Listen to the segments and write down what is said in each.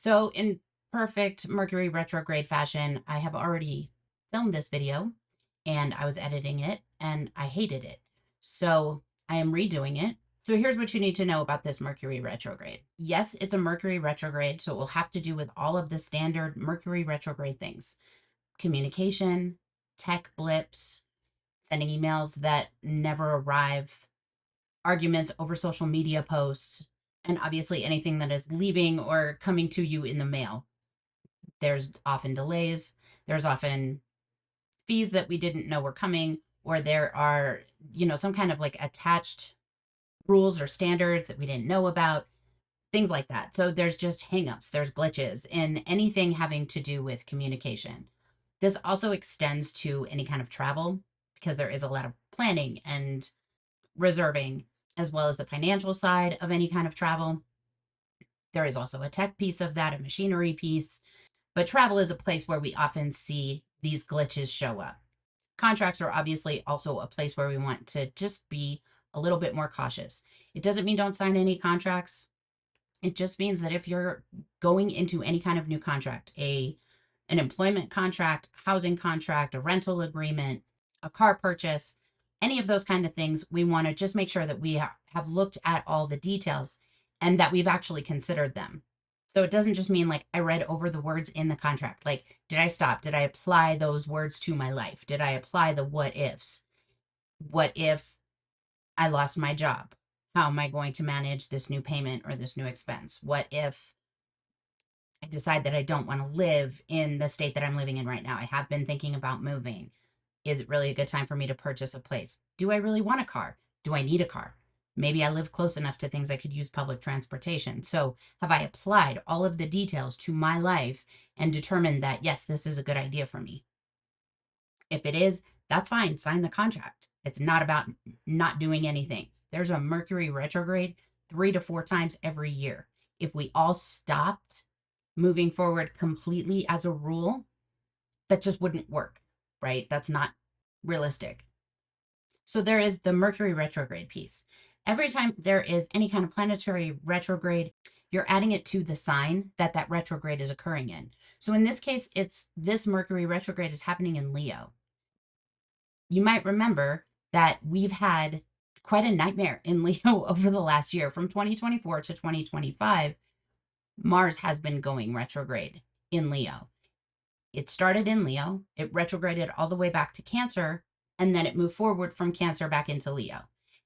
So in perfect Mercury retrograde fashion, I have already filmed this video and I was editing it and I hated it. So I am redoing it. So here's what you need to know about this Mercury retrograde. Yes, it's a Mercury retrograde, so it will have to do with all of the standard Mercury retrograde things. Communication, tech blips, sending emails that never arrive, arguments over social media posts, and obviously anything that is leaving or coming to you in the mail. There's often delays. There's often fees that we didn't know were coming, or there are, some kind of like attached rules or standards that we didn't know about, things like that. So there's just hangups, there's glitches in anything having to do with communication. This also extends to any kind of travel because there is a lot of planning and reserving, as well as the financial side of any kind of travel. There is also a tech piece of that, a machinery piece. But travel is a place where we often see these glitches show up. Contracts are obviously also a place where we want to just be a little bit more cautious. It doesn't mean don't sign any contracts. It just means that if you're going into any kind of new contract, an employment contract, housing contract, a rental agreement, a car purchase, any of those kind of things, we want to just make sure that we have looked at all the details and that we've actually considered them. So it doesn't just mean like I read over the words in the contract. Like, did I stop? Did I apply those words to my life? Did I apply the what ifs? What if I lost my job? How am I going to manage this new payment or this new expense? What if I decide that I don't want to live in the state that I'm living in right now? I have been thinking about moving. Is it really a good time for me to purchase a place? Do I really want a car? Do I need a car? Maybe I live close enough to things I could use public transportation. So have I applied all of the details to my life and determined that, yes, this is a good idea for me? If it is, that's fine. Sign the contract. It's not about not doing anything. There's a Mercury retrograde 3 to 4 times every year. If we all stopped moving forward completely as a rule, that just wouldn't work, right? That's not realistic. So there is the Mercury retrograde piece. Every time there is any kind of planetary retrograde, you're adding it to the sign that that retrograde is occurring in. So in this case, it's this Mercury retrograde is happening in Leo. You might remember that we've had quite a nightmare in Leo over the last year. From 2024 to 2025, Mars has been going retrograde in Leo. It started in Leo, it retrograded all the way back to Cancer, and then it moved forward from Cancer back into Leo.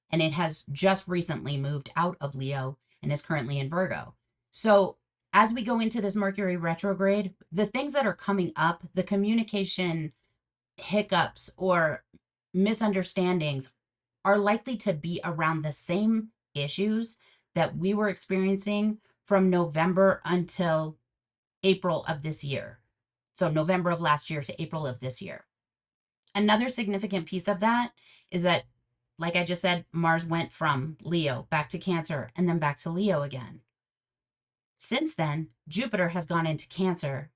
And it has just recently moved out of Leo and is currently in Virgo. So as we go into this Mercury retrograde, the things that are coming up, the communication hiccups or misunderstandings are likely to be around the same issues that we were experiencing from November until April of this year. So November of last year to April of this year. Another significant piece of that is that, like I just said, Mars went from Leo back to Cancer and then back to Leo again. Since then, Jupiter has gone into Cancer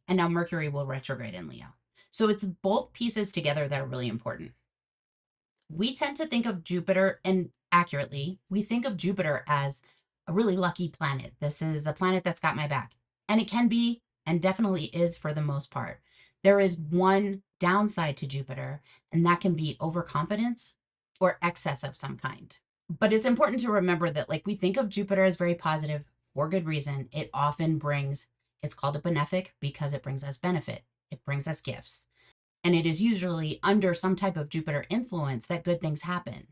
and now Mercury will retrograde in Leo. So it's both pieces together that are really important. We tend to think of Jupiter, and accurately, we think of Jupiter as a really lucky planet. This is a planet that's got my back. And it can be, and definitely is for the most part. There is one downside to Jupiter, and that can be overconfidence or excess of some kind. But it's important to remember that, like, we think of Jupiter as very positive for good reason. It often brings, it's called a benefic because it brings us benefit. It brings us gifts. And it is usually under some type of Jupiter influence that good things happen.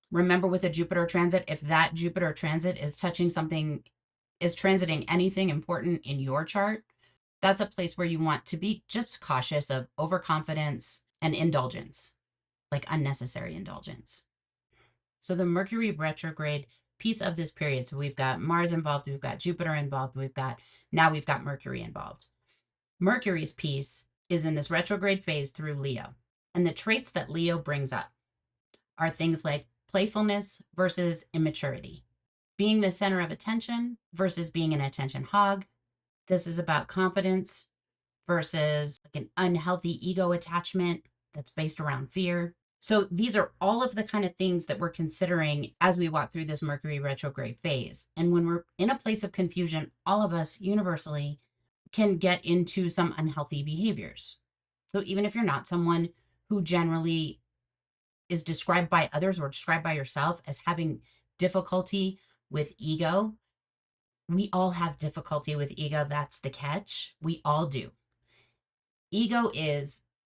Remember, with a Jupiter transit, if that Jupiter transit is touching something, is transiting anything important in your chart, that's a place where you want to be just cautious of overconfidence and indulgence, like unnecessary indulgence. So the Mercury retrograde piece of this period, so we've got Mars involved, we've got Jupiter involved, we've got Mercury involved. Mercury's piece is in this retrograde phase through Leo. And the traits that Leo brings up are things like playfulness versus immaturity, being the center of attention versus being an attention hog. This is about confidence versus like an unhealthy ego attachment that's based around fear. So these are all of the kind of things that we're considering as we walk through this Mercury retrograde phase. And when we're in a place of confusion, all of us universally can get into some unhealthy behaviors. So even if you're not someone who generally is described by others or described by yourself as having difficulty with ego, we all have difficulty with ego. That's the catch. We all do. Ego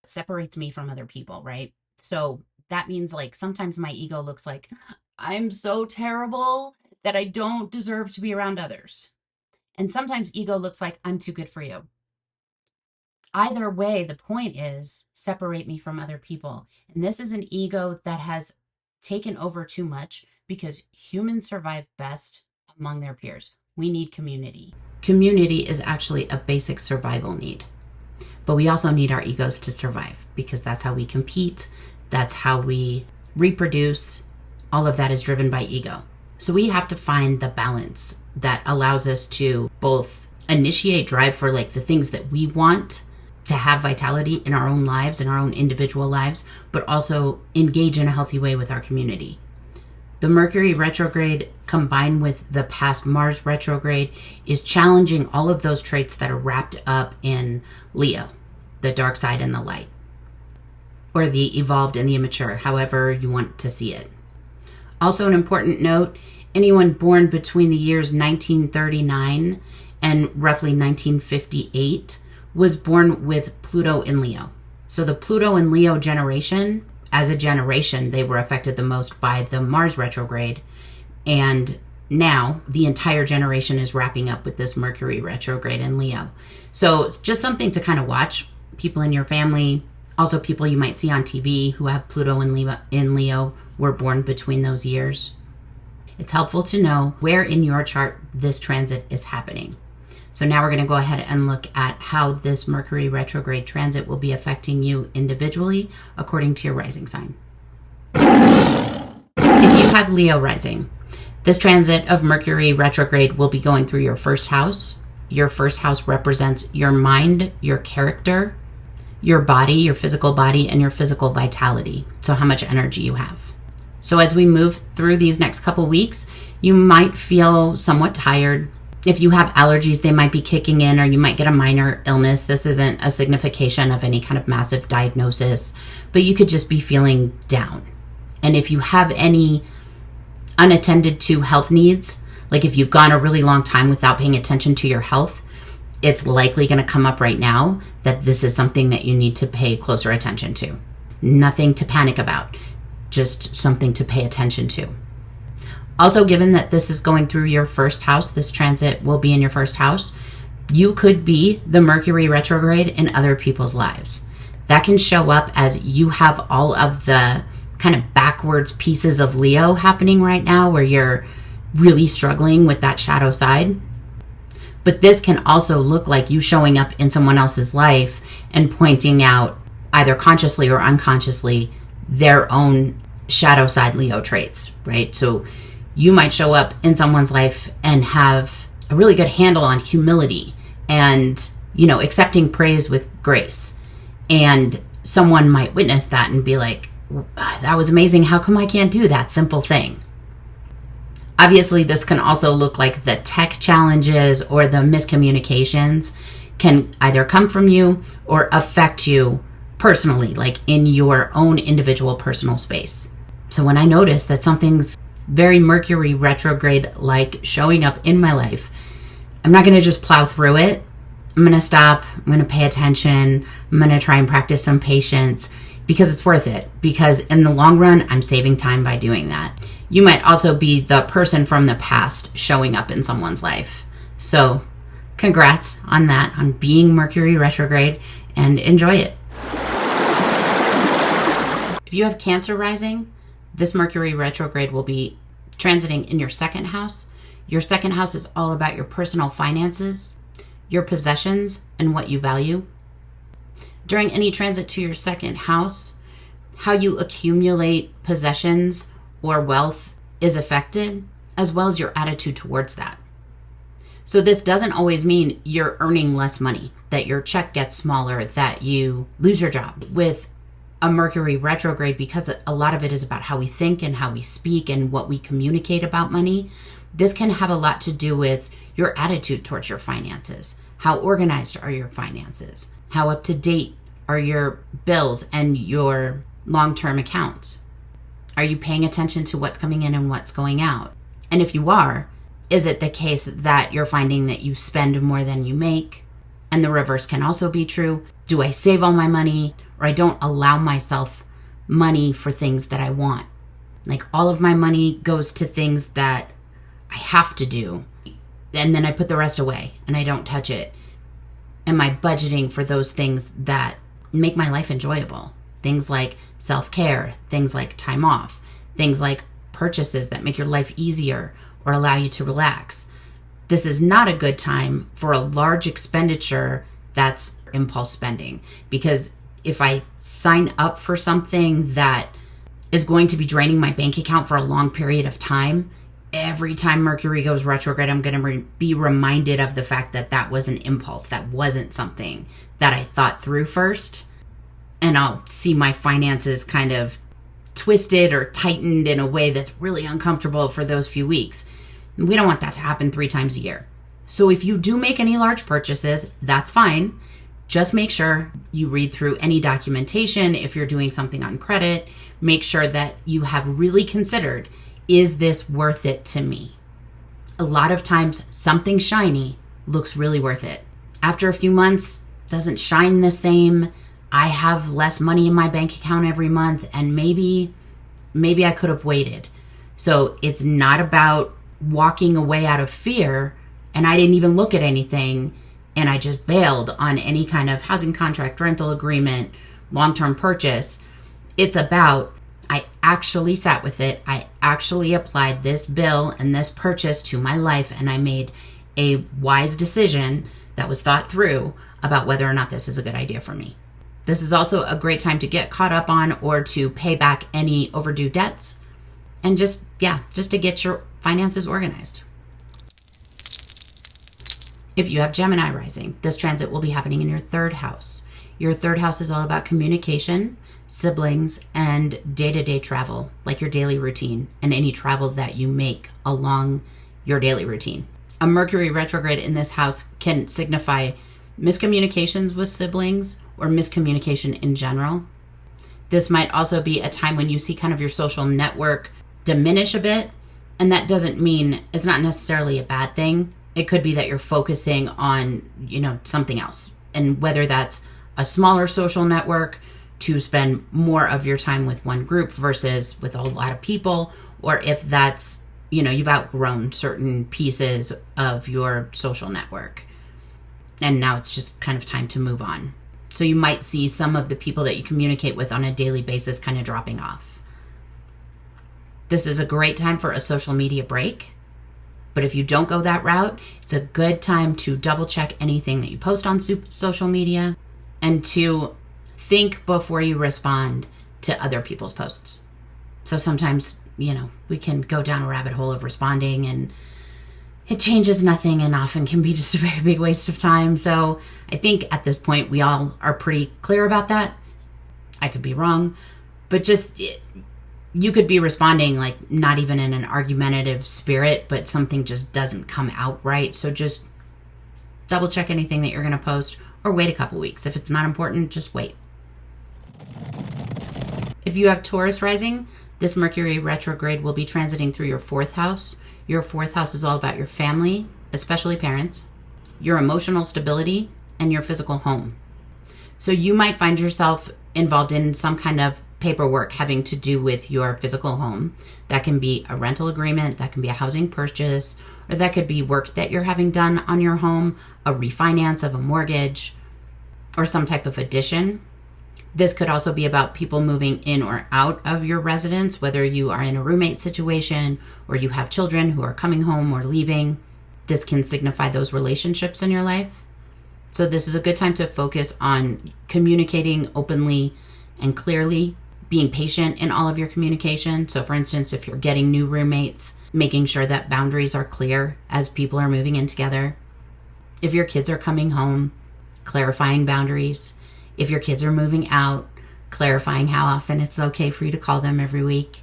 separates me from other people, right? So that means like sometimes my ego looks like I'm so terrible that I don't deserve to be around others. And sometimes ego looks like I'm too good for you. Either way, the point is separate me from other people. And this is an ego that has taken over too much because humans survive best among their peers. We need community. Community is actually a basic survival need. But we also need our egos to survive because that's how we compete. That's how we reproduce. All of that is driven by ego. So we have to find the balance that allows us to both initiate drive for like the things that we want to have vitality in our own lives, in our own individual lives, but also engage in a healthy way with our community. The Mercury retrograde combined with the past Mars retrograde is challenging all of those traits that are wrapped up in Leo, the dark side and the light, or the evolved and the immature, however you want to see it. Also an important note, anyone born between the years 1939 and roughly 1958 was born with Pluto in Leo. So the Pluto and Leo generation, as a generation, they were affected the most by the Mars retrograde. And now the entire generation is wrapping up with this Mercury retrograde in Leo. So it's just something to kind of watch. People in your family, also people you might see on TV who have Pluto in Leo were born between those years. It's helpful to know where in your chart this transit is happening. So now we're going to go ahead and look at how this Mercury retrograde transit will be affecting you individually according to your rising sign. If you have Leo rising, this transit of Mercury retrograde will be going through your first house. Your first house represents your mind, your character, your body, your physical body, and your physical vitality. So how much energy you have. So as we move through these next couple weeks, you might feel somewhat tired. If you have allergies, they might be kicking in, or you might get a minor illness. This isn't a signification of any kind of massive diagnosis, but you could just be feeling down. And if you have any unattended to health needs, like if you've gone a really long time without paying attention to your health, it's likely going to come up right now that this is something that you need to pay closer attention to. Nothing to panic about, just something to pay attention to. Also, given that this is going through your first house, this transit will be in your first house, you could be the Mercury retrograde in other people's lives. That can show up as you have all of the kind of backwards pieces of Leo happening right now where you're really struggling with that shadow side. But this can also look like you showing up in someone else's life and pointing out, either consciously or unconsciously, their own shadow side Leo traits, right? So you might show up in someone's life and have a really good handle on humility and, accepting praise with grace. And someone might witness that and be like, that was amazing. How come I can't do that simple thing? Obviously, this can also look like the tech challenges or the miscommunications can either come from you or affect you personally, like in your own individual personal space. So when I notice that something's very Mercury retrograde like showing up in my life, I'm not going to just plow through it. I'm going to stop. I'm going to pay attention. I'm going to try and practice some patience because it's worth it. Because in the long run, I'm saving time by doing that. You might also be the person from the past showing up in someone's life. So congrats on that, on being Mercury retrograde, and enjoy it. If you have Cancer rising, this Mercury retrograde will be transiting in your second house. Your second house is all about your personal finances, your possessions, and what you value. During any transit to your second house, how you accumulate possessions or wealth is affected, as well as your attitude towards that. So this doesn't always mean you're earning less money, that your check gets smaller, that you lose your job. With a Mercury retrograde, because a lot of it is about how we think and how we speak and what we communicate about money, this can have a lot to do with your attitude towards your finances. How organized are your finances? How up to date are your bills and your long-term accounts? Are you paying attention to what's coming in and what's going out? And if you are, is it the case that you're finding that you spend more than you make? And the reverse can also be true. Do I save all my money, or I don't allow myself money for things that I want? Like, all of my money goes to things that I have to do, and then I put the rest away and I don't touch it. Am I budgeting for those things that make my life enjoyable? Things like self-care, things like time off, things like purchases that make your life easier or allow you to relax. This is not a good time for a large expenditure that's impulse spending, because if I sign up for something that is going to be draining my bank account for a long period of time, every time Mercury goes retrograde, I'm going to be reminded of the fact that that was an impulse. That wasn't something that I thought through first. And I'll see my finances kind of twisted or tightened in a way that's really uncomfortable for those few weeks. We don't want that to happen 3 times a year. So if you do make any large purchases, that's fine. Just make sure you read through any documentation. If you're doing something on credit, make sure that you have really considered, is this worth it to me? A lot of times, something shiny looks really worth it. After a few months, it doesn't shine the same. I have less money in my bank account every month, and maybe I could have waited. So it's not about walking away out of fear, and I didn't even look at anything, and I just bailed on any kind of housing contract, rental agreement, long-term purchase. It's about, I actually sat with it. I actually applied this bill and this purchase to my life, and I made a wise decision that was thought through about whether or not this is a good idea for me. This is also a great time to get caught up on or to pay back any overdue debts, and just to get your finances organized. If you have Gemini Rising, this transit will be happening in your 3rd house. Your 3rd house is all about communication, siblings, and day-to-day travel, like your daily routine and any travel that you make along your daily routine. A Mercury retrograde in this house can signify miscommunications with siblings or miscommunication in general. This might also be a time when you see kind of your social network diminish a bit, and that doesn't mean, it's not necessarily a bad thing. It could be that you're focusing on, something else, and whether that's a smaller social network to spend more of your time with one group versus with a lot of people, or if that's, you've outgrown certain pieces of your social network and now it's just kind of time to move on. So you might see some of the people that you communicate with on a daily basis kind of dropping off. This is a great time for a social media break. But if you don't go that route, it's a good time to double check anything that you post on social media and to think before you respond to other people's posts. So sometimes, we can go down a rabbit hole of responding and it changes nothing and often can be just a very big waste of time. So I think at this point, we all are pretty clear about that. I could be wrong, but you could be responding like not even in an argumentative spirit, but something just doesn't come out right. So just double check anything that you're going to post or wait a couple weeks. If it's not important, just wait. If you have Taurus Rising, this Mercury retrograde will be transiting through your 4th house. Your 4th house is all about your family, especially parents, your emotional stability, and your physical home. So you might find yourself involved in some kind of paperwork having to do with your physical home. That can be a rental agreement, that can be a housing purchase, or that could be work that you're having done on your home, a refinance of a mortgage, or some type of addition. This could also be about people moving in or out of your residence, whether you are in a roommate situation or you have children who are coming home or leaving. This can signify those relationships in your life. So this is a good time to focus on communicating openly and clearly, being patient in all of your communication. So for instance, if you're getting new roommates, making sure that boundaries are clear as people are moving in together. If your kids are coming home, clarifying boundaries. If your kids are moving out, clarifying how often it's okay for you to call them every week.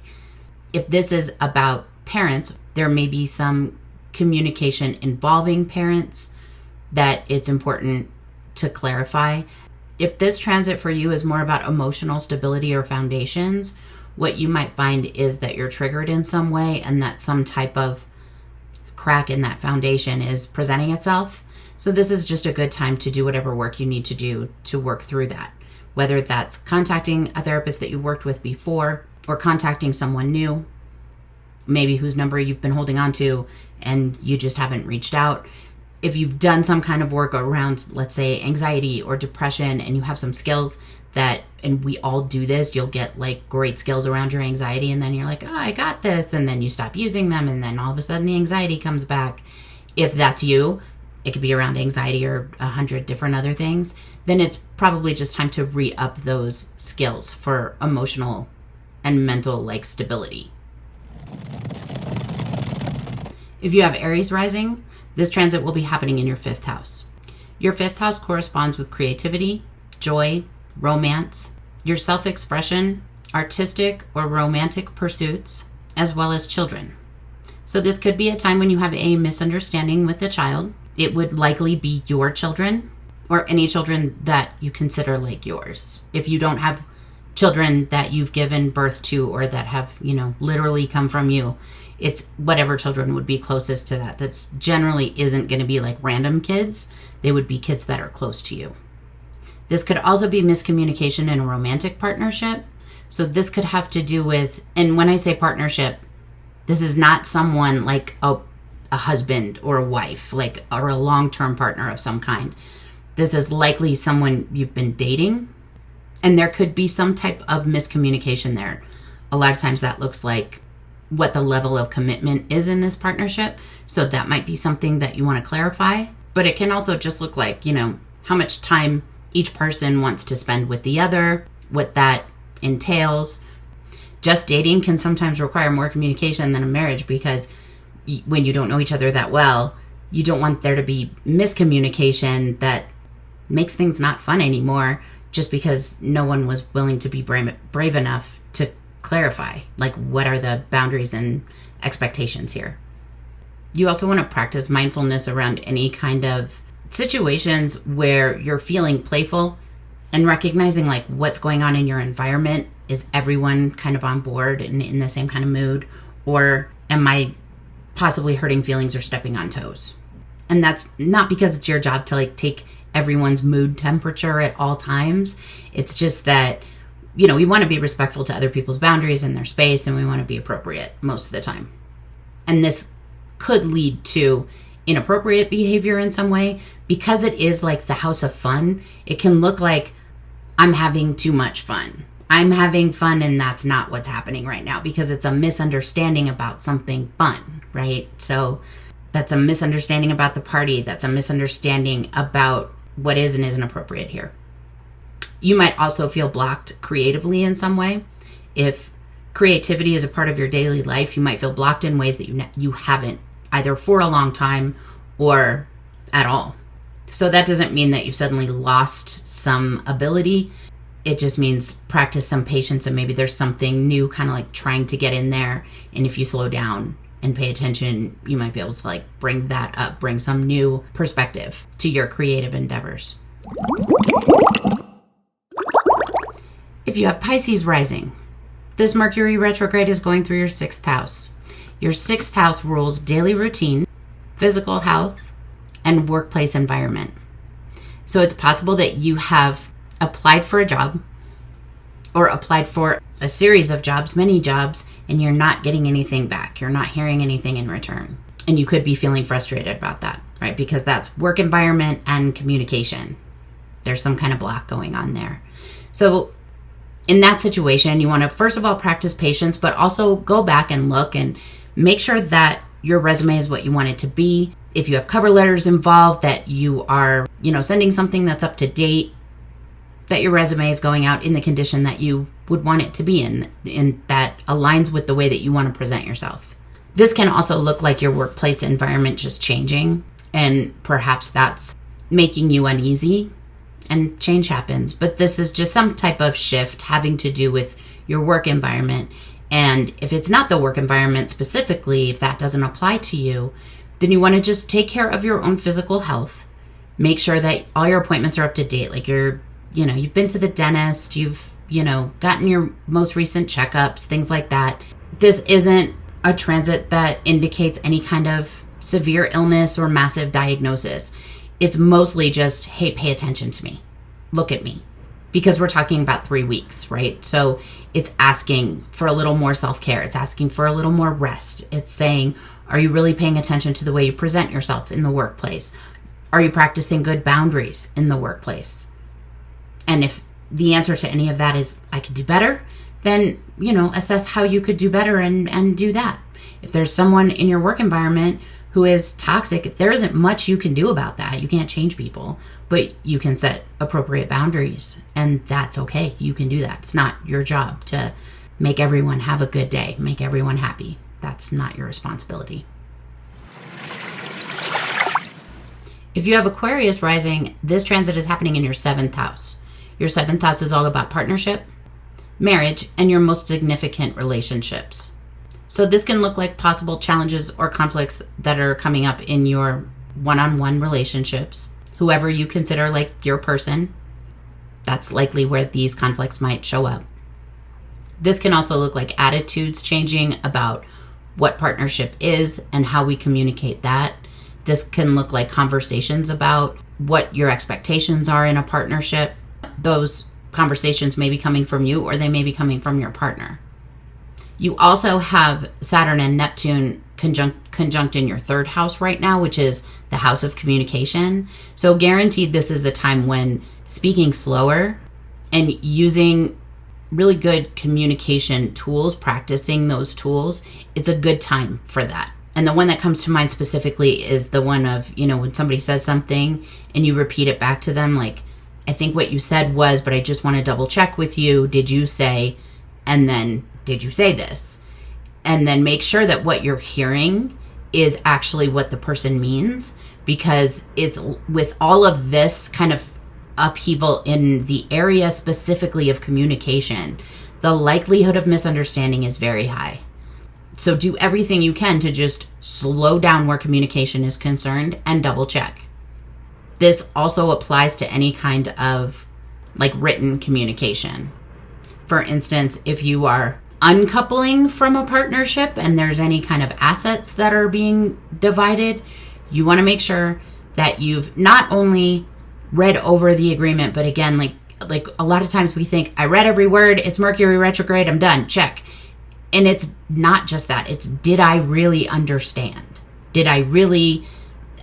If this is about parents, there may be some communication involving parents that it's important to clarify. If this transit for you is more about emotional stability or foundations, what you might find is that you're triggered in some way and that some type of crack in that foundation is presenting itself. So this is just a good time to do whatever work you need to do to work through that. Whether that's contacting a therapist that you've worked with before or contacting someone new, maybe whose number you've been holding on to and you just haven't reached out. If you've done some kind of work around, let's say, anxiety or depression, and you have some skills that, and we all do this, you'll get like great skills around your anxiety, and then you're like, oh, I got this, and then you stop using them, and then all of a sudden the anxiety comes back. If that's you, it could be around anxiety or 100 different other things, then it's probably just time to re-up those skills for emotional and mental like stability. If you have Aries Rising, this transit will be happening in your 5th house. Your 5th house corresponds with creativity, joy, romance, your self-expression, artistic or romantic pursuits, as well as children. So this could be a time when you have a misunderstanding with a child. It would likely be your children or any children that you consider like yours. If you don't have children that you've given birth to or that have, literally come from you, it's whatever children would be closest to that. That's generally isn't going to be like random kids. They would be kids that are close to you. This could also be miscommunication in a romantic partnership. So this could have to do with, and when I say partnership, this is not someone like a husband or a wife, like, or a long-term partner of some kind. This is likely someone you've been dating, and there could be some type of miscommunication there. A lot of times that looks like what the level of commitment is in this partnership. So that might be something that you want to clarify. But it can also just look like, how much time each person wants to spend with the other, what that entails. Just dating can sometimes require more communication than a marriage, because when you don't know each other that well, you don't want there to be miscommunication that makes things not fun anymore just because no one was willing to be brave enough to clarify, like, what are the boundaries and expectations here. You also want to practice mindfulness around any kind of situations where you're feeling playful and recognizing like what's going on in your environment. Is everyone kind of on board and in the same kind of mood, or am I possibly hurting feelings or stepping on toes? And that's not because it's your job to like take everyone's mood temperature at all times. It's just that, we want to be respectful to other people's boundaries and their space, and we want to be appropriate most of the time. And this could lead to inappropriate behavior in some way, because it is like the house of fun. It can look like I'm having too much fun. I'm having fun, and that's not what's happening right now, because it's a misunderstanding about something fun, right? So that's a misunderstanding about the party. That's a misunderstanding about what is and isn't appropriate here. You might also feel blocked creatively in some way. If creativity is a part of your daily life, you might feel blocked in ways that you haven't, either for a long time or at all. So that doesn't mean that you've suddenly lost some ability. It just means practice some patience, and maybe there's something new kind of like trying to get in there. And if you slow down and pay attention, you might be able to like bring that up, bring some new perspective to your creative endeavors. If you have Pisces rising, this Mercury retrograde is going through your 6th house. Your 6th house rules daily routine, physical health, and workplace environment. So it's possible that you have applied for a job or applied for a series of jobs, many jobs, and you're not getting anything back. You're not hearing anything in return. And you could be feeling frustrated about that, right? Because that's work environment and communication. There's some kind of block going on there. So in that situation, you want to, first of all, practice patience, but also go back and look and make sure that your resume is what you want it to be. If you have cover letters involved, that you are, sending something that's up to date, that your resume is going out in the condition that you would want it to be in that aligns with the way that you want to present yourself. This can also look like your workplace environment just changing, and perhaps that's making you uneasy. and change happens. But this is just some type of shift having to do with your work environment. And if it's not the work environment specifically, if that doesn't apply to you, then you want to just take care of your own physical health. Make sure that all your appointments are up to date. Like you've been to the dentist, you've, gotten your most recent checkups, things like that. This isn't a transit that indicates any kind of severe illness or massive diagnosis. It's mostly just, hey, pay attention to me. Look at me. Because we're talking about 3 weeks, right? So it's asking for a little more self-care. It's asking for a little more rest. It's saying, are you really paying attention to the way you present yourself in the workplace? Are you practicing good boundaries in the workplace? And if the answer to any of that is, I could do better, then, assess how you could do better and do that. If there's someone in your work environment who is toxic, there isn't much you can do about that. You can't change people, but you can set appropriate boundaries, and that's okay. You can do that. It's not your job to make everyone have a good day, make everyone happy. That's not your responsibility. If you have Aquarius rising, this transit is happening in your 7th house. Your 7th house is all about partnership, marriage, and your most significant relationships. So this can look like possible challenges or conflicts that are coming up in your one-on-one relationships. Whoever you consider like your person, that's likely where these conflicts might show up. This can also look like attitudes changing about what partnership is and how we communicate that. This can look like conversations about what your expectations are in a partnership. Those conversations may be coming from you, or they may be coming from your partner. You also have Saturn and Neptune conjunct in your 3rd house right now, which is the house of communication. So guaranteed this is a time when speaking slower and using really good communication tools, practicing those tools, it's a good time for that. And the one that comes to mind specifically is the one of, when somebody says something and you repeat it back to them, like, I think what you said was, but I just want to double check with you. Did you say, and then did you say this? And then make sure that what you're hearing is actually what the person means, because it's with all of this kind of upheaval in the area specifically of communication, the likelihood of misunderstanding is very high. So do everything you can to just slow down where communication is concerned and double check. This also applies to any kind of like written communication. For instance, if you are uncoupling from a partnership and there's any kind of assets that are being divided, you want to make sure that you've not only read over the agreement, but again, like a lot of times we think, I read every word, it's Mercury retrograde, I'm done, check. And it's not just that. It's, did I really understand? Did I really,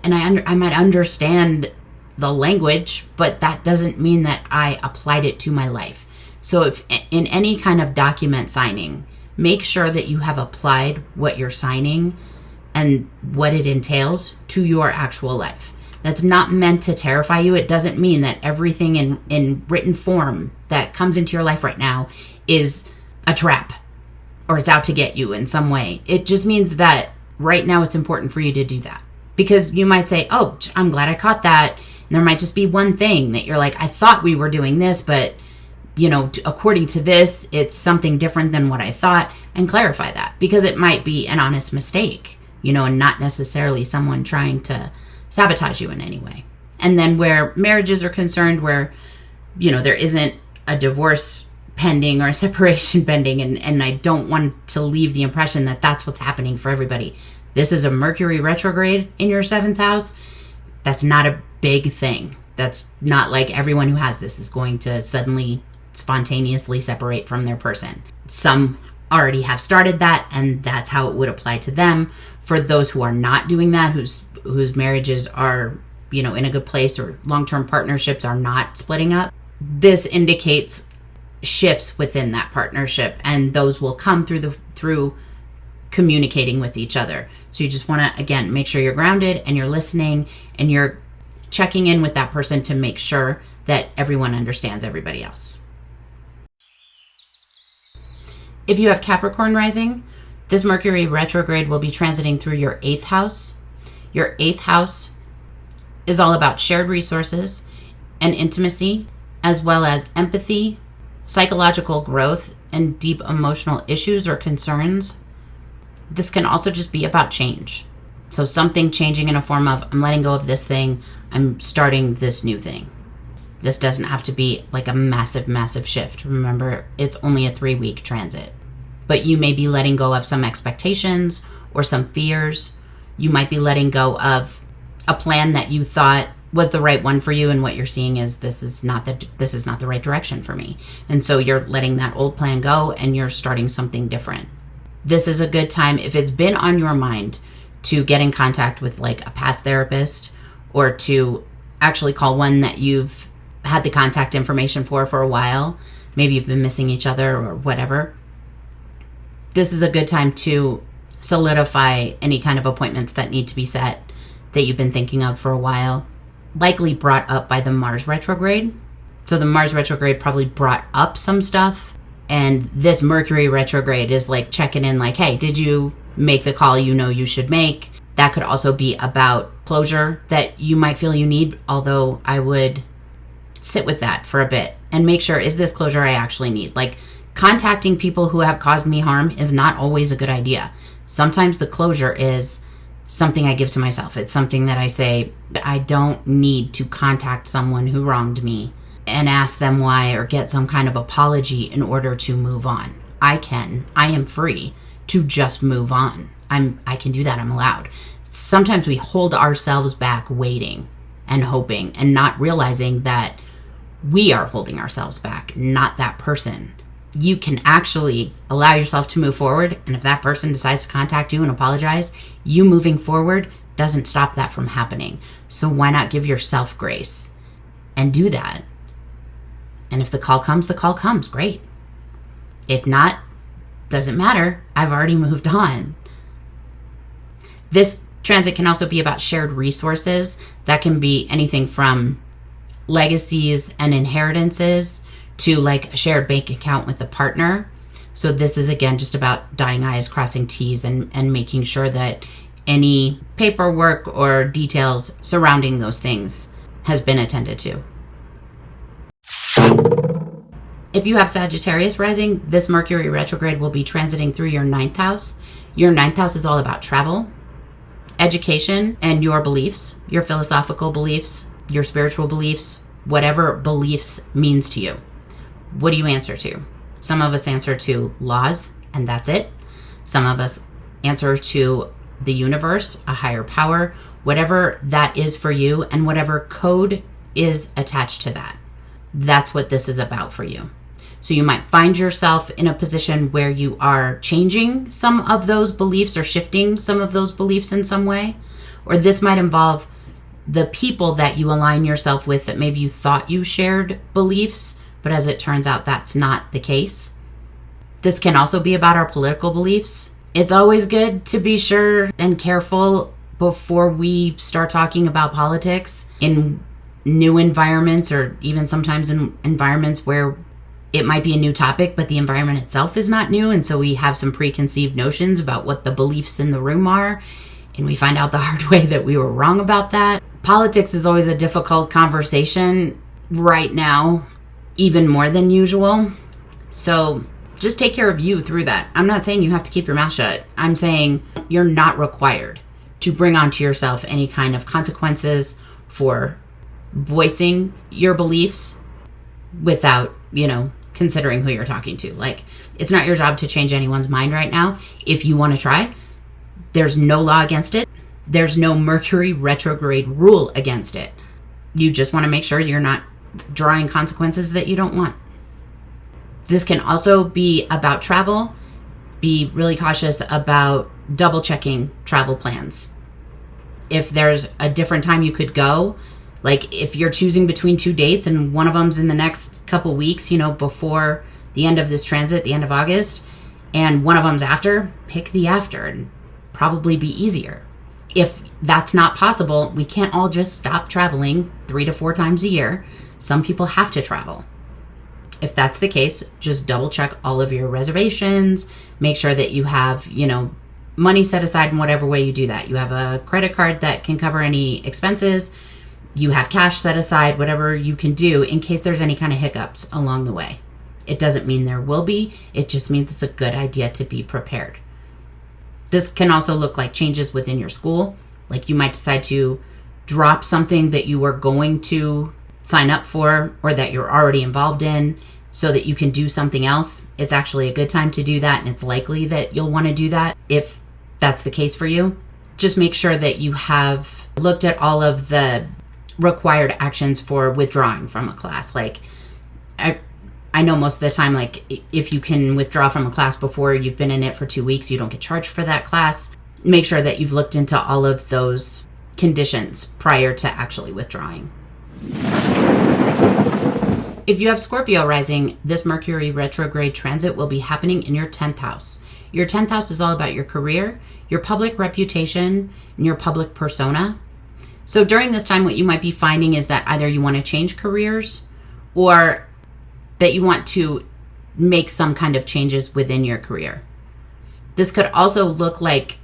and I might understand the language, but that doesn't mean that I applied it to my life. So if in any kind of document signing, make sure that you have applied what you're signing and what it entails to your actual life. That's not meant to terrify you. It doesn't mean that everything in written form that comes into your life right now is a trap or it's out to get you in some way. It just means that right now it's important for you to do that. Because you might say, oh, I'm glad I caught that. And there might just be one thing that you're like, I thought we were doing this, but according to this, it's something different than what I thought, and clarify that, because it might be an honest mistake, and not necessarily someone trying to sabotage you in any way. And then where marriages are concerned, where, there isn't a divorce pending or a separation pending, and I don't want to leave the impression that that's what's happening for everybody. This is a Mercury retrograde in your 7th house. That's not a big thing. That's not like everyone who has this is going to suddenly spontaneously separate from their person. Some already have started that, and that's how it would apply to them. For those who are not doing that, whose marriages are, in a good place, or long-term partnerships are not splitting up, this indicates shifts within that partnership, and those will come through communicating with each other. So you just want to, again, make sure you're grounded and you're listening and you're checking in with that person to make sure that everyone understands everybody else. If you have Capricorn rising, this Mercury retrograde will be transiting through your 8th house. Your 8th house is all about shared resources, and intimacy, as well as empathy, psychological growth, and deep emotional issues or concerns. This can also just be about change. So something changing in a form of, I'm letting go of this thing, I'm starting this new thing. This doesn't have to be like a massive, massive shift. Remember, it's only a 3-week transit. But you may be letting go of some expectations or some fears. You might be letting go of a plan that you thought was the right one for you, and what you're seeing is this is not the right direction for me. And so you're letting that old plan go and you're starting something different. This is a good time, if it's been on your mind, to get in contact with like a past therapist, or to actually call one that you've had the contact information for a while. Maybe you've been missing each other or whatever. This is a good time to solidify any kind of appointments that need to be set that you've been thinking of for a while, likely brought up by the Mars retrograde. So the Mars retrograde probably brought up some stuff, and this Mercury retrograde is like checking in like, hey, did you make the call you know you should make? That could also be about closure that you might feel you need, although I would sit with that for a bit and make sure, is this closure I actually need? Like, contacting people who have caused me harm is not always a good idea. Sometimes the closure is something I give to myself. It's something that I say, I don't need to contact someone who wronged me and ask them why or get some kind of apology in order to move on. I am free to just move on. I can do that. I'm allowed. Sometimes we hold ourselves back waiting and hoping and not realizing that we are holding ourselves back, not that person. You can actually allow yourself to move forward, and if that person decides to contact you and apologize, you moving forward doesn't stop that from happening. So why not give yourself grace and do that? And if the call comes, the call comes. Great. If not, doesn't matter. I've already moved on. This transit can also be about shared resources. That can be anything from legacies and inheritances to like a shared bank account with a partner. So this is again just about dotting I's, crossing T's, and making sure that any paperwork or details surrounding those things has been attended to. If you have Sagittarius Rising, this Mercury retrograde will be transiting through your 9th house. Your 9th house is all about travel, education, and your beliefs, your philosophical beliefs, your spiritual beliefs, whatever beliefs means to you. What do you answer to? Some of us answer to laws, and that's it. Some of us answer to the universe, a higher power, whatever that is for you, and whatever code is attached to that. That's what this is about for you. So you might find yourself in a position where you are changing some of those beliefs or shifting some of those beliefs in some way. Or this might involve the people that you align yourself with that maybe you thought you shared beliefs, but as it turns out, that's not the case. This can also be about our political beliefs. It's always good to be sure and careful before we start talking about politics in new environments, or even sometimes in environments where it might be a new topic, but the environment itself is not new. And so we have some preconceived notions about what the beliefs in the room are. And we find out the hard way that we were wrong about that. Politics is always a difficult conversation right now, even more than usual. So just take care of you through that. I'm not saying you have to keep your mouth shut. I'm saying you're not required to bring onto yourself any kind of consequences for voicing your beliefs without, considering who you're talking to. Like, it's not your job to change anyone's mind right now. If you want to try, there's no law against it. There's no Mercury retrograde rule against it. You just want to make sure you're not drawing consequences that you don't want. This can also be about travel. Be really cautious about double checking travel plans. If there's a different time you could go, like if you're choosing between 2 dates and one of them's in the next couple weeks, before the end of this transit, the end of August, and one of them's after, pick the after and probably be easier. If that's not possible, we can't all just stop traveling 3 to 4 times a year. Some people have to travel. If that's the case, just double check all of your reservations. Make sure that you have, money set aside in whatever way you do that. You have a credit card that can cover any expenses. you have cash set aside, whatever you can do in case there's any kind of hiccups along the way. It doesn't mean there will be. It just means it's a good idea to be prepared. This can also look like changes within your school. Like you might decide to drop something that you were going to sign up for or that you're already involved in so that you can do something else. It's actually a good time to do that, and it's likely that you'll want to do that if that's the case for you. Just make sure that you have looked at all of the required actions for withdrawing from a class. Like I know most of the time, like if you can withdraw from a class before you've been in it for 2 weeks, you don't get charged for that class. Make sure that you've looked into all of those conditions prior to actually withdrawing. If you have Scorpio rising, this Mercury retrograde transit will be happening in your 10th house. Your 10th house is all about your career, your public reputation, and your public persona. So during this time, what you might be finding is that either you want to change careers or that you want to make some kind of changes within your career. This could also look like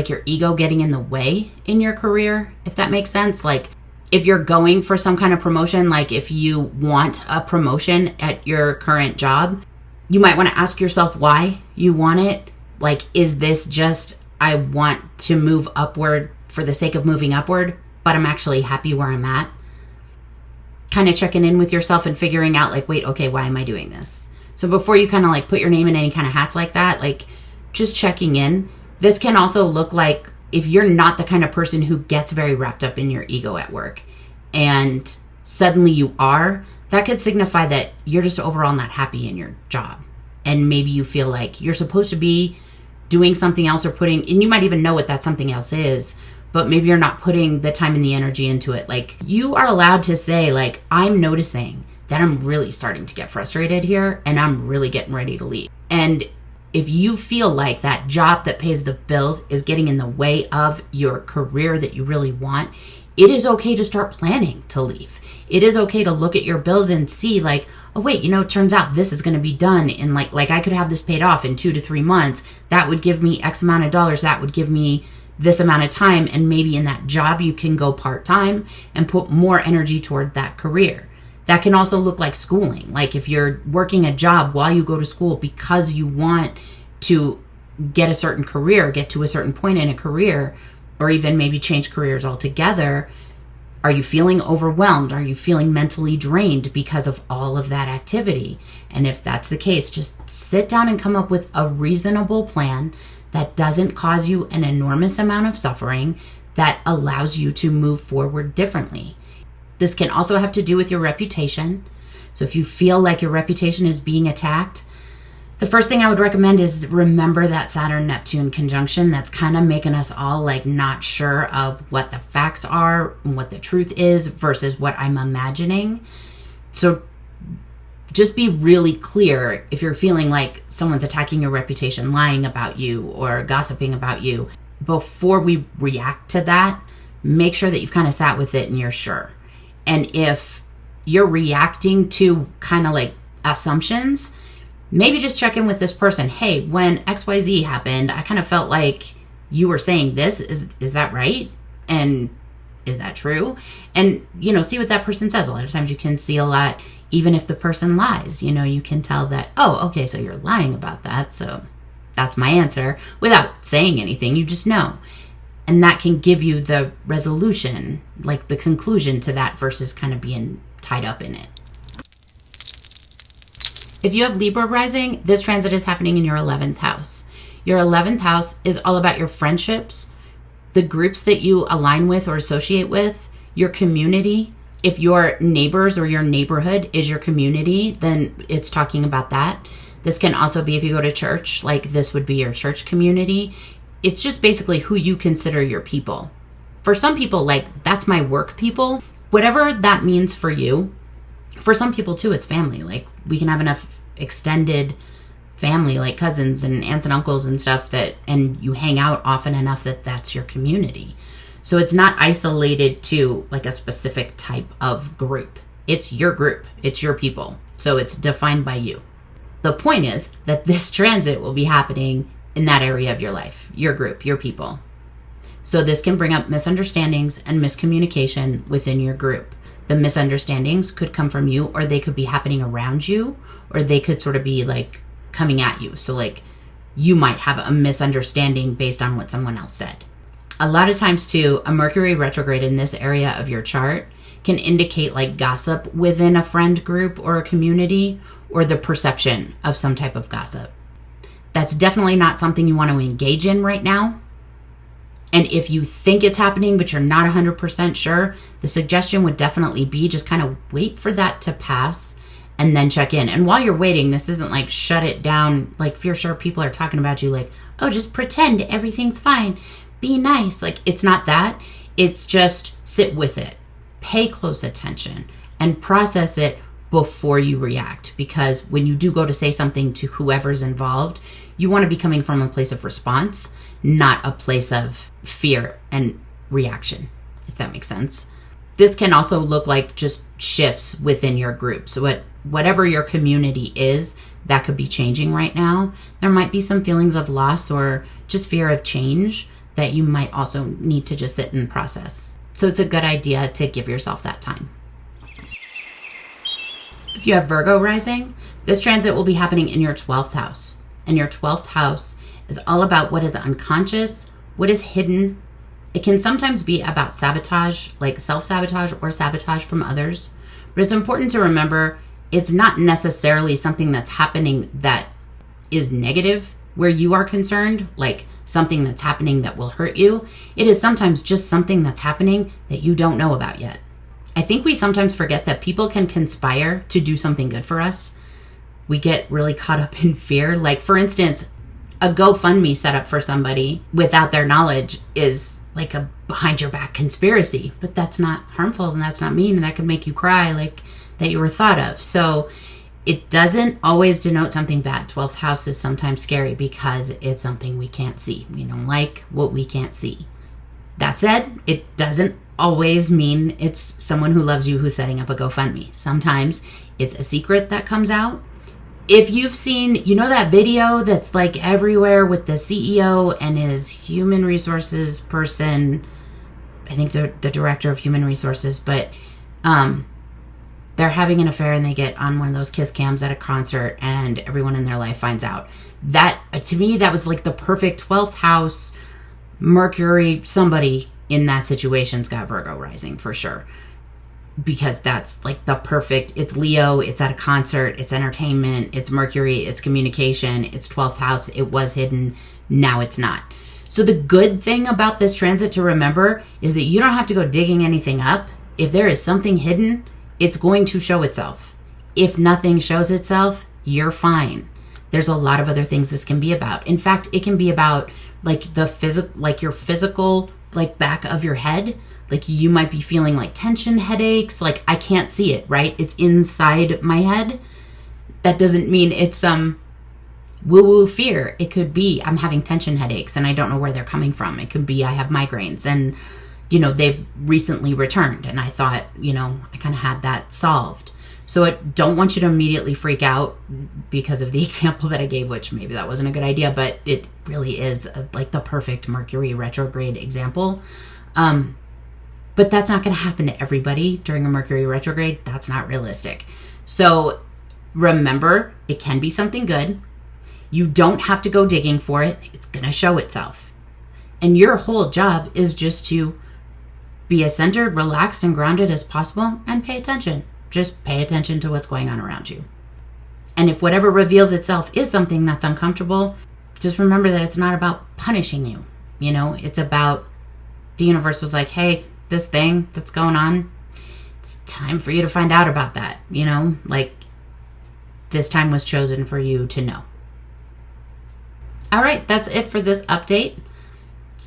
your ego getting in the way in your career, if that makes sense. Like if you're going for some kind of promotion, like if you want a promotion at your current job, you might want to ask yourself why you want it. Like, is this just, I want to move upward for the sake of moving upward, but I'm actually happy where I'm at? Kind of checking in with yourself and figuring out like, wait, okay, why am I doing this? So before you kind of like put your name in any kind of hats like that, like just checking in. This can also look like if you're not the kind of person who gets very wrapped up in your ego at work and suddenly you are, that could signify that you're just overall not happy in your job. And maybe you feel like you're supposed to be doing something else or and you might even know what that something else is, but maybe you're not putting the time and the energy into it. Like you are allowed to say like, I'm noticing that I'm really starting to get frustrated here and I'm really getting ready to leave. And if you feel like that job that pays the bills is getting in the way of your career that you really want, it is okay to start planning to leave. It is okay to look at your bills and see like, oh wait, it turns out this is going to be done in like I could have this paid off in 2 to 3 months. That would give me X amount of dollars. That would give me this amount of time. And maybe in that job, you can go part-time and put more energy toward that career. That can also look like schooling. Like if you're working a job while you go to school because you want to get a certain career, get to a certain point in a career, or even maybe change careers altogether, are you feeling overwhelmed? Are you feeling mentally drained because of all of that activity? And if that's the case, just sit down and come up with a reasonable plan that doesn't cause you an enormous amount of suffering, that allows you to move forward differently. This can also have to do with your reputation. So if you feel like your reputation is being attacked, the first thing I would recommend is remember that Saturn-Neptune conjunction that's kind of making us all like not sure of what the facts are and what the truth is versus what I'm imagining. So just be really clear if you're feeling like someone's attacking your reputation, lying about you or gossiping about you. Before we react to that, make sure that you've kind of sat with it and you're sure. And if you're reacting to kind of like assumptions, maybe just check in with this person. Hey, when XYZ happened, I kind of felt like you were saying this. Is that right? And is that true? And, see what that person says. A lot of times you can see a lot, even if the person lies, you can tell that, oh, okay, so you're lying about that. So that's my answer without saying anything. You just know. And that can give you the resolution, like the conclusion to that versus kind of being tied up in it. If you have Libra rising, this transit is happening in your 11th house. Your 11th house is all about your friendships, the groups that you align with or associate with, your community. If your neighbors or your neighborhood is your community, then it's talking about that. This can also be if you go to church, like this would be your church community. It's just basically who you consider your people. For some people, like that's my work people, whatever that means for you. For some people too, it's family. Like we can have enough extended family, like cousins and aunts and uncles and stuff and you hang out often enough that that's your community. So it's not isolated to like a specific type of group. It's your group. It's your people. So it's defined by you. The point is that this transit will be happening in that area of your life, your group, your people. So this can bring up misunderstandings and miscommunication within your group. The misunderstandings could come from you, or they could be happening around you, or they could sort of be like coming at you. So like you might have a misunderstanding based on what someone else said. A lot of times too, a Mercury retrograde in this area of your chart can indicate like gossip within a friend group or a community, or the perception of some type of gossip. That's definitely not something you want to engage in right now. And if you think it's happening, but you're not 100% sure, the suggestion would definitely be just kind of wait for that to pass and then check in. And while you're waiting, this isn't like shut it down. Like if you're sure people are talking about you, like, oh, just pretend everything's fine. Be nice. Like it's not that. It's just sit with it. Pay close attention and process it before you react. Because when you do go to say something to whoever's involved, you want to be coming from a place of response, not a place of fear and reaction, if that makes sense. This can also look like just shifts within your group. So whatever your community is, that could be changing right now. There might be some feelings of loss or just fear of change that you might also need to just sit and process. So it's a good idea to give yourself that time. If you have Virgo rising, this transit will be happening in your 12th house. And your 12th house is all about what is unconscious, what is hidden. It can sometimes be about sabotage, like self-sabotage or sabotage from others. But it's important to remember it's not necessarily something that's happening that is negative where you are concerned, like something that's happening that will hurt you. It is sometimes just something that's happening that you don't know about yet. I think we sometimes forget that people can conspire to do something good for us. We get really caught up in fear. Like, for instance, a GoFundMe set up for somebody without their knowledge is like a behind your back conspiracy, but that's not harmful and that's not mean, and that could make you cry, like that you were thought of. So it doesn't always denote something bad. 12th house is sometimes scary because it's something we can't see. We don't like what we can't see. That said, it doesn't always mean it's someone who loves you who's setting up a GoFundMe. Sometimes it's a secret that comes out. If you've seen, you know that video that's like everywhere with the CEO and his human resources person, I think they're the director of human resources, but they're having an affair and they get on one of those kiss cams at a concert and everyone in their life finds out. That, to me, that was like the perfect 12th house Mercury. Somebody in that situation's got Virgo rising for sure. Because that's like the perfect, it's Leo, it's at a concert, it's entertainment, it's Mercury, it's communication, it's 12th house, it was hidden, now it's not. So the good thing about this transit to remember is that you don't have to go digging anything up. If there is something hidden, it's going to show itself. If nothing shows itself, you're fine. There's a lot of other things this can be about. In fact, it can be about like the physical, like your physical, like back of your head. Like you might be feeling like tension, headaches, like I can't see it, right? It's inside my head. That doesn't mean it's woo-woo fear. It could be I'm having tension headaches and I don't know where they're coming from. It could be I have migraines and, you know, they've recently returned and I thought, you know, I kind of had that solved. So I don't want you to immediately freak out because of the example that I gave, which maybe that wasn't a good idea, but it really is like the perfect Mercury retrograde example. But that's not going to happen to everybody during a Mercury retrograde. That's not realistic. So remember, it can be something good. You don't have to go digging for it. It's going to show itself. And your whole job is just to be as centered, relaxed, and grounded as possible and pay attention. Just pay attention to what's going on around you. And if whatever reveals itself is something that's uncomfortable, just remember that it's not about punishing you. You know, it's about the universe was like, hey, this thing that's going on, it's time for you to find out about that. You know, like this time was chosen for you to know. All right, that's it for this update.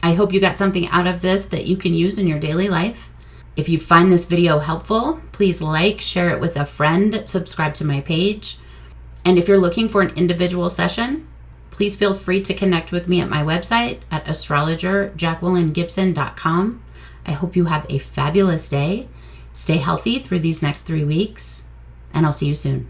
I hope you got something out of this that you can use in your daily life. If you find this video helpful, please like, share it with a friend, subscribe to my page. And if you're looking for an individual session, please feel free to connect with me at my website at astrologerjacquelinegibson.com. I hope you have a fabulous day. Stay healthy through these next 3 weeks, and I'll see you soon.